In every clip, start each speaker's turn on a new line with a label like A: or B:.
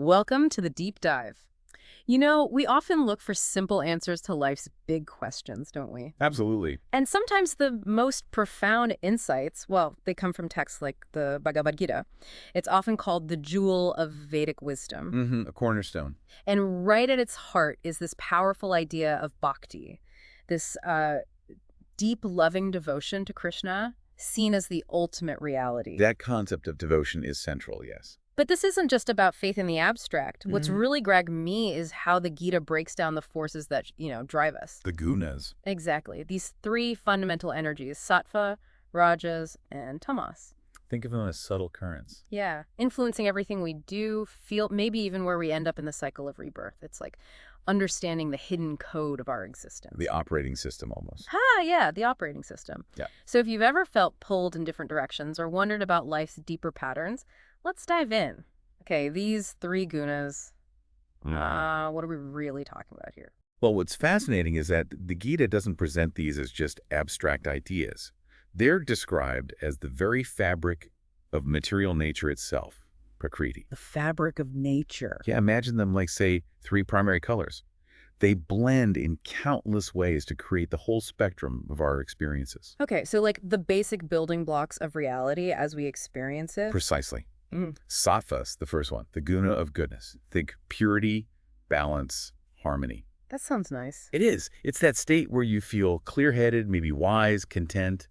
A: Welcome to the deep dive. You know, we often look for simple answers to life's big questions, don't we?
B: Absolutely.
A: And sometimes the most profound insights, well, they come from texts like the Bhagavad Gita. It's often called the jewel of Vedic wisdom.
B: A cornerstone.
A: And right at its heart is this powerful idea of bhakti, this deep, loving devotion to Krishna, seen as the ultimate reality.
B: That concept of devotion is central, yes.
A: But this isn't just about faith in the abstract. What's really grabbed me is how the Gita breaks down the forces that, drive us.
B: The gunas.
A: Exactly. These three fundamental energies, Sattva, Rajas, and Tamas.
B: Think of them as subtle currents.
A: Yeah. Influencing everything we do, feel, maybe even where we end up in the cycle of rebirth. It's like understanding the hidden code of our existence.
B: The operating system, almost.
A: Yeah, the operating system.
B: Yeah.
A: So if you've ever felt pulled in different directions or wondered about life's deeper patterns, let's dive in. Okay, these three gunas, what are we really talking about here?
B: Well, what's fascinating is that the Gita doesn't present these as just abstract ideas. They're described as the very fabric of material nature itself, prakriti.
A: The fabric of nature.
B: Yeah, imagine them like, say, three primary colors. They blend in countless ways to create the whole spectrum of our experiences.
A: Okay, so like the basic building blocks of reality as we experience it?
B: Precisely. Sattva's the first one, the guna of goodness. Think purity, balance, harmony.
A: That sounds nice.
B: It is. It's that state where you feel clear-headed, maybe wise, content,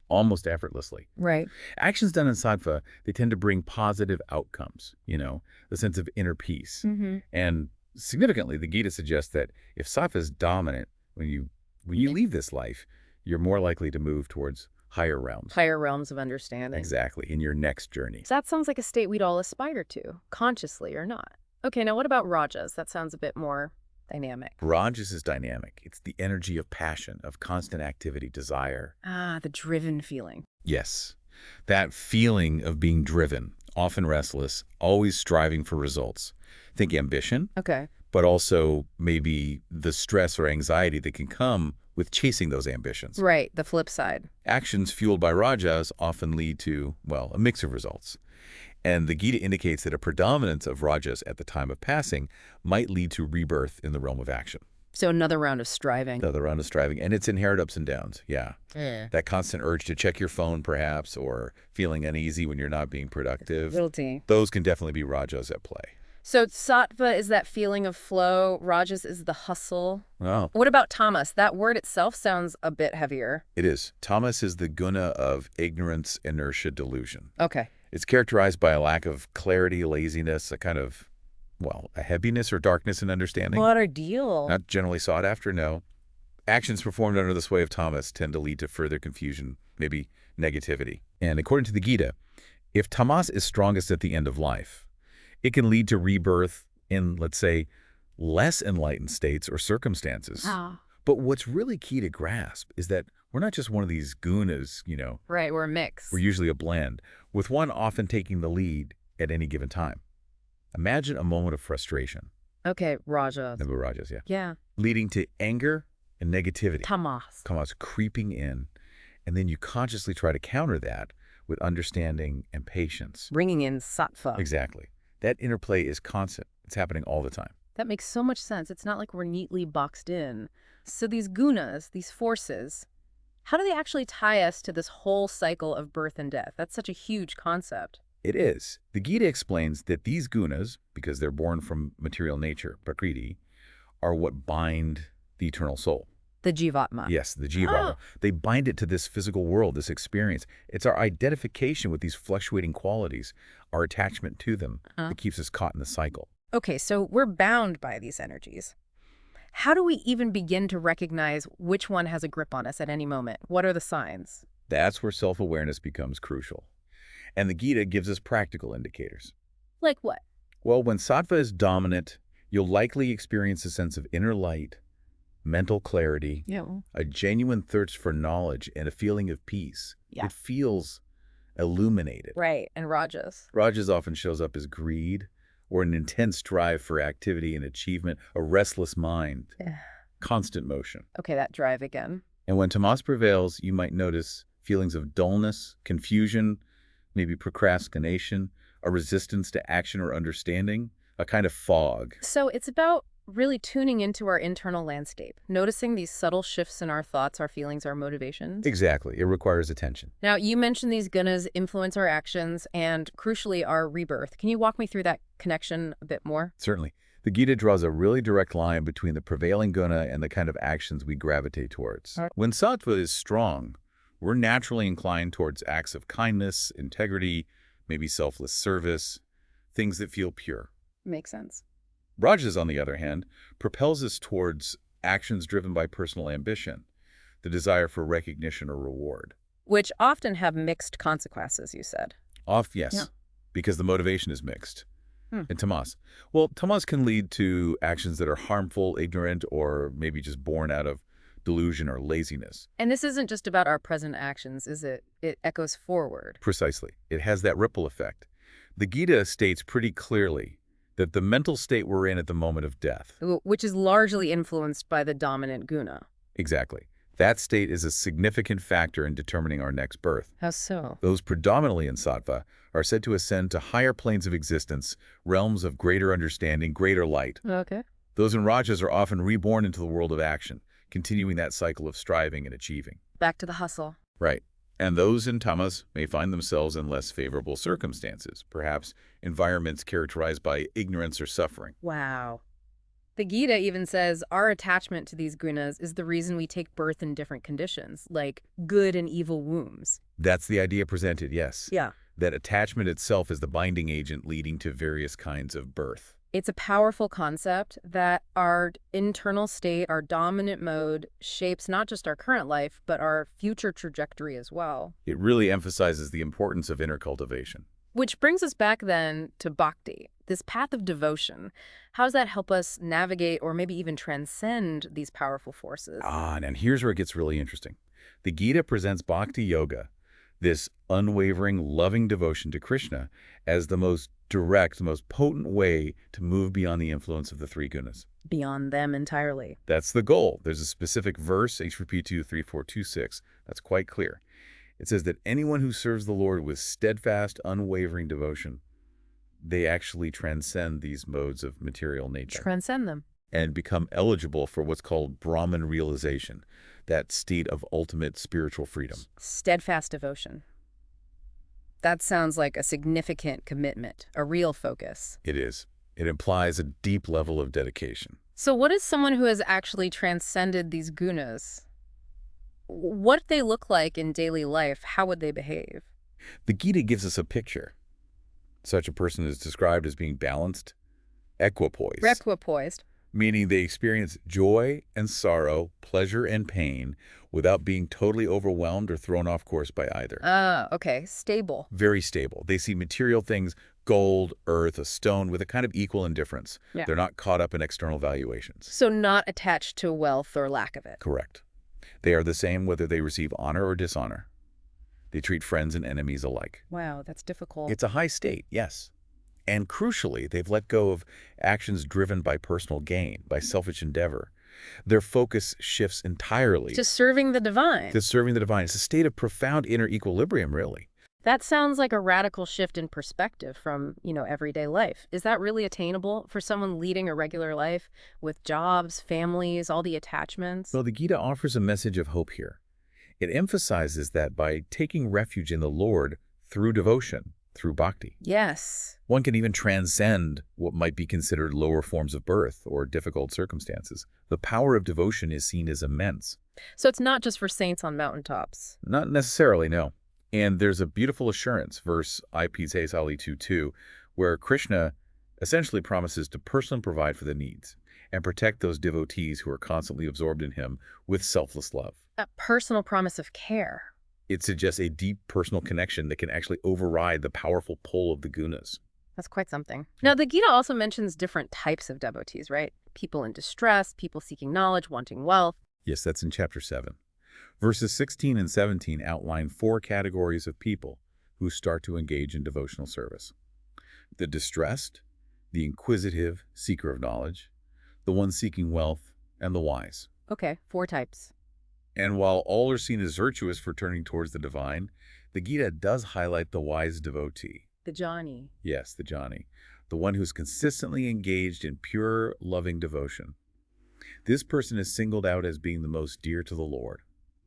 B: almost effortlessly.
A: Right.
B: Actions done in sattva, they tend to bring positive outcomes, the sense of inner peace. And significantly, the Gita suggests that if sattva is dominant, when you leave this life, you're more likely to move towards higher realms.
A: Higher realms of understanding.
B: Exactly, in your next journey.
A: So that sounds like a state we'd all aspire to, consciously or not. Okay, now what about rajas? That sounds a bit more dynamic.
B: Rajas is dynamic. It's the energy of passion, of constant activity, desire.
A: Ah, the driven feeling.
B: Yes, that feeling of being driven, often restless, always striving for results. Think ambition,
A: Okay.
B: but also maybe the stress or anxiety that can come with chasing those ambitions.
A: Right, the flip side.
B: Actions fueled by rajas often lead to, well, a mix of results. And the Gita indicates that a predominance of rajas at the time of passing might lead to rebirth in the realm of action.
A: So another round of striving.
B: Another round of striving, and it's inherent ups and downs, yeah. That constant urge to check your phone, perhaps, or feeling uneasy when you're not being productive.
A: Guilty.
B: Those can definitely be rajas at play.
A: So sattva is that feeling of flow. Rajas is the hustle.
B: Oh,
A: What about tamas? That word itself sounds a bit heavier.
B: it is. Tamas is the guna of ignorance, inertia, delusion.
A: Okay.
B: It's characterized by a lack of clarity, laziness, a kind of, a heaviness or darkness in understanding.
A: What a deal.
B: Not generally sought after, no. Actions performed under the sway of tamas tend to lead to further confusion, maybe negativity. And according to the Gita, if tamas is strongest at the end of life, it can lead to rebirth in, let's say, less enlightened states or circumstances. But what's really key to grasp is that we're not just one of these gunas,
A: Right, we're a mix.
B: We're usually a blend, with one often taking the lead at any given time. Imagine a moment of frustration.
A: Okay, rajas.
B: Number rajas, yeah.
A: Yeah.
B: Leading to anger and negativity.
A: Tamas.
B: Tamas creeping in, and then you consciously try to counter that with understanding and patience.
A: Bringing in sattva.
B: Exactly. That interplay is constant. It's happening all the time.
A: That makes so much sense. It's not like we're neatly boxed in. So these gunas, these forces, how do they actually tie us to this whole cycle of birth and death? That's such a huge concept.
B: It is. The Gita explains that these gunas, because they're born from material nature, prakriti, are what bind the eternal soul.
A: The jivatma.
B: Yes, the jiva. They bind it to this physical world, this experience. It's our identification with these fluctuating qualities, our attachment to them, that keeps us caught in the cycle.
A: Okay, so we're bound by these energies. How do we even begin to recognize which one has a grip on us at any moment? What are the signs?
B: That's where self-awareness becomes crucial. And the Gita gives us practical indicators.
A: Like what?
B: Well, when sattva is dominant, you'll likely experience a sense of inner light, mental clarity, a genuine thirst for knowledge, and a feeling of peace.
A: Yeah.
B: It feels illuminated.
A: Right, and rajas.
B: Rajas often shows up as greed or an intense drive for activity and achievement, a restless mind, constant motion.
A: Okay, that drive again.
B: And when tamas prevails, you might notice feelings of dullness, confusion, maybe procrastination, a resistance to action or understanding, a kind of fog.
A: So it's about really tuning into our internal landscape, noticing these subtle shifts in our thoughts, our feelings, our motivations.
B: Exactly. It requires attention.
A: Now, you mentioned these gunas influence our actions and, crucially, our rebirth. Can you walk me through that connection a bit more?
B: Certainly. The Gita draws a really direct line between the prevailing guna and the kind of actions we gravitate towards.
A: All right.
B: When sattva is strong, we're naturally inclined towards acts of kindness, integrity, maybe selfless service, things that feel pure.
A: Makes sense.
B: Rajas, on the other hand, propels us towards actions driven by personal ambition, the desire for recognition or reward.
A: Which often have mixed consequences, you said.
B: Yes,
A: Yeah.
B: because the motivation is mixed.
A: Hmm.
B: And tamas. Well, tamas can lead to actions that are harmful, ignorant, or maybe just born out of delusion or laziness.
A: And this isn't just about our present actions, is it? It echoes forward.
B: Precisely. It has that ripple effect. The Gita states pretty clearly that the mental state we're in at the moment of death.
A: Which is largely influenced by the dominant guna.
B: Exactly. That state is a significant factor in determining our next birth.
A: How so?
B: Those predominantly in sattva are said to ascend to higher planes of existence, realms of greater understanding, greater light.
A: Okay.
B: Those in rajas are often reborn into the world of action, continuing that cycle of striving and achieving.
A: Back to the hustle.
B: Right. And those in tamas may find themselves in less favorable circumstances, perhaps environments characterized by ignorance or suffering.
A: Wow. The Gita even says our attachment to these gunas is the reason we take birth in different conditions, like good and evil wombs.
B: That's the idea presented, yes.
A: Yeah.
B: That attachment itself is the binding agent leading to various kinds of birth.
A: It's a powerful concept that our internal state, our dominant mode, shapes not just our current life, but our future trajectory as well.
B: It really emphasizes the importance of inner cultivation.
A: Which brings us back then to bhakti, this path of devotion. How does that help us navigate or maybe even transcend these powerful forces?
B: And here's where it gets really interesting. The Gita presents bhakti yoga, this unwavering, loving devotion to Krishna, as the most direct, most potent way to move beyond the influence of the three gunas.
A: Beyond them entirely.
B: That's the goal. There's a specific verse, HVP 2:3-4-2-6, that's quite clear. It says that anyone who serves the Lord with steadfast, unwavering devotion, they actually transcend these modes of material nature
A: Transcend them.
B: and become eligible for what's called Brahman realization, that state of ultimate spiritual freedom.
A: Steadfast devotion. That sounds like a significant commitment, a real focus.
B: It is. It implies a deep level of dedication.
A: So what is someone who has actually transcended these gunas? What do they look like in daily life? How would they behave?
B: The Gita gives us a picture. Such a person is described as being balanced, equipoised,
A: Equipoised.
B: meaning they experience joy and sorrow, pleasure and pain, without being totally overwhelmed or thrown off course by either.
A: Okay. Stable.
B: Very stable. They see material things, gold, earth, a stone, with a kind of equal indifference.
A: Yeah.
B: They're not caught up in external valuations.
A: So not attached to wealth or lack of it.
B: Correct. They are the same whether they receive honor or dishonor. They treat friends and enemies alike.
A: Wow, that's difficult.
B: It's a high state, yes. And crucially, they've let go of actions driven by personal gain, by selfish endeavor. Their focus shifts entirely
A: To serving the divine.
B: to serving the divine. It's a state of profound inner equilibrium, really.
A: That sounds like a radical shift in perspective from, everyday life. Is that really attainable for someone leading a regular life with jobs, families, all the attachments?
B: Well, the Gita offers a message of hope here. It emphasizes that by taking refuge in the Lord through devotion, through bhakti,
A: Yes.
B: one can even transcend what might be considered lower forms of birth or difficult circumstances. The power of devotion is seen as immense.
A: So it's not just for saints on mountaintops.
B: Not necessarily, no. And there's a beautiful assurance, verse IPT Sali 2:2, where Krishna essentially promises to personally provide for the needs and protect those devotees who are constantly absorbed in him with selfless love.
A: A personal promise of care.
B: It suggests a deep personal connection that can actually override the powerful pull of the gunas.
A: That's quite something. Now, the Gita also mentions different types of devotees, right? People in distress, people seeking knowledge, wanting wealth.
B: Yes, that's in chapter 7. Verses 16 and 17 outline 4 categories of people who start to engage in devotional service. The distressed, the inquisitive, seeker of knowledge, the one seeking wealth, and the wise.
A: Okay, 4 types.
B: And while all are seen as virtuous for turning towards the divine, the Gita does highlight the wise devotee.
A: The Johnny.
B: Yes, the jnani. the one who's consistently engaged in pure, loving devotion. This person is singled out as being the most dear to the Lord,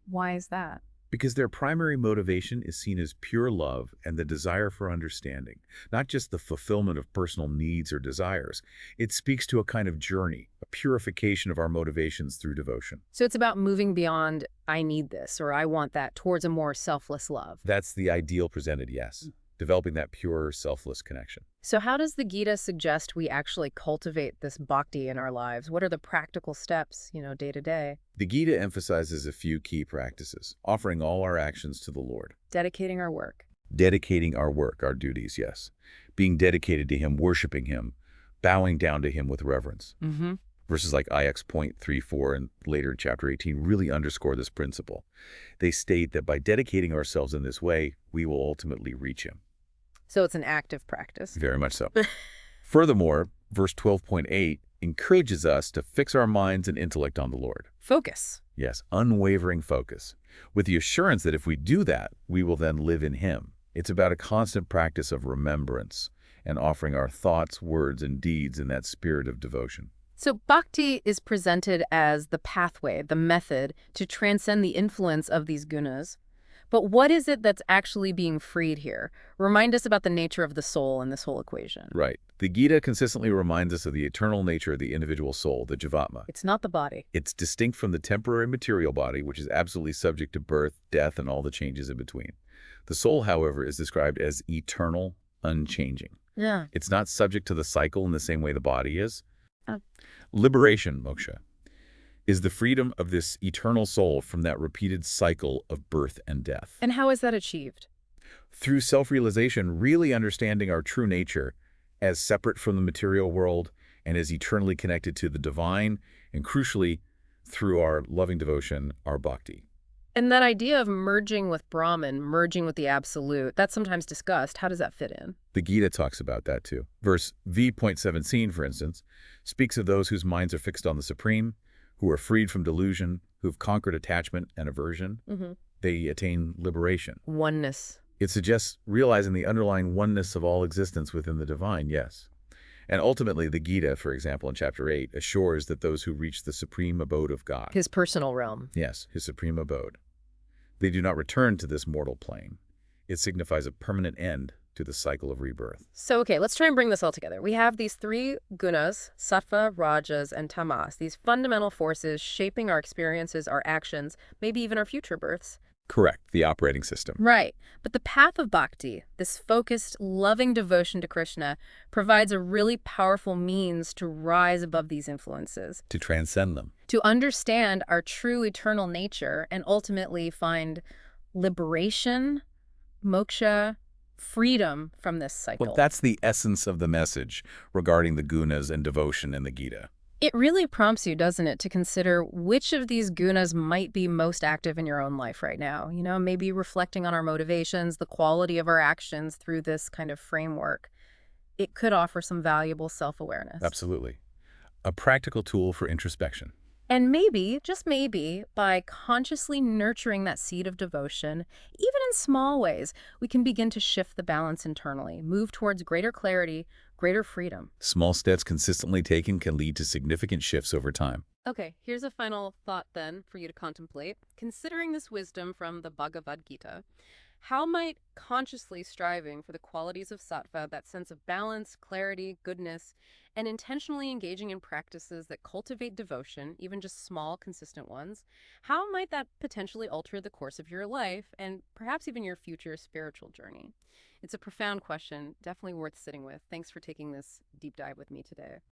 A: Why is that?
B: because their primary motivation is seen as pure love and the desire for understanding, not just the fulfillment of personal needs or desires. It speaks to a kind of journey, a purification of our motivations through devotion.
A: So it's about moving beyond, I need this, or I want that, towards a more selfless love.
B: That's the ideal presented, yes. Developing that pure, selfless connection.
A: So how does the Gita suggest we actually cultivate this bhakti in our lives? What are the practical steps, day to day?
B: The Gita emphasizes a few key practices, offering all our actions to the Lord.
A: Dedicating our work.
B: Dedicating our work, our duties, yes. Being dedicated to Him, worshiping Him, bowing down to Him with reverence. Verses like IX.34 and later in chapter 18 really underscore this principle. They state that by dedicating ourselves in this way, we will ultimately reach Him.
A: So it's an active practice.
B: Very much so. Furthermore, verse 12.8 encourages us to fix our minds and intellect on the Lord.
A: Focus.
B: Yes, unwavering focus, with the assurance that if we do that, we will then live in Him. It's about a constant practice of remembrance and offering our thoughts, words, and deeds in that spirit of devotion.
A: So bhakti is presented as the pathway, the method to transcend the influence of these gunas. But what is it that's actually being freed here? Remind us about the nature of the soul in this whole equation.
B: Right. The Gita consistently reminds us of the eternal nature of the individual soul, the jivatma.
A: It's not the body.
B: It's distinct from the temporary material body, which is absolutely subject to birth, death, and all the changes in between. The soul, however, is described as eternal, unchanging.
A: Yeah.
B: It's not subject to the cycle in the same way the body is.
A: Oh.
B: Liberation, moksha, is the freedom of this eternal soul from that repeated cycle of birth and death.
A: And how is that achieved?
B: Through self-realization, really understanding our true nature as separate from the material world and as eternally connected to the divine, and crucially, through our loving devotion, our bhakti.
A: And that idea of merging with Brahman, merging with the absolute, that's sometimes discussed. How does that fit in?
B: The Gita talks about that too. Verse V.17, for instance, speaks of those whose minds are fixed on the Supreme, who are freed from delusion, who've conquered attachment and aversion. They attain liberation.
A: Oneness.
B: It suggests realizing the underlying oneness of all existence within the divine, yes. And ultimately, the Gita, for example, in chapter 8, assures that those who reach the supreme abode of God,
A: His personal realm.
B: yes, His supreme abode, they do not return to this mortal plane. It signifies a permanent end to the cycle of rebirth.
A: So, okay, let's try and bring this all together. We have these three gunas, Sattva, Rajas, and Tamas, these fundamental forces shaping our experiences, our actions, maybe even our future births.
B: Correct, the operating system.
A: Right. But the path of bhakti, this focused, loving devotion to Krishna, provides a really powerful means to rise above these influences,
B: To transcend them.
A: to understand our true eternal nature, and ultimately find liberation, moksha, freedom from this cycle.
B: Well, that's the essence of the message regarding the gunas and devotion in the Gita.
A: It really prompts you, doesn't it, to consider which of these gunas might be most active in your own life right now. Maybe reflecting on our motivations, the quality of our actions through this kind of framework. It could offer some valuable self-awareness.
B: Absolutely. A practical tool for introspection.
A: And maybe, just maybe, by consciously nurturing that seed of devotion, even in small ways, we can begin to shift the balance internally, move towards greater clarity, greater freedom.
B: Small steps consistently taken can lead to significant shifts over time.
A: Okay, here's a final thought then for you to contemplate. Considering this wisdom from the Bhagavad Gita, how might consciously striving for the qualities of sattva, that sense of balance, clarity, goodness, and intentionally engaging in practices that cultivate devotion, even just small, consistent ones, how might that potentially alter the course of your life and perhaps even your future spiritual journey? It's a profound question, definitely worth sitting with. Thanks for taking this deep dive with me today.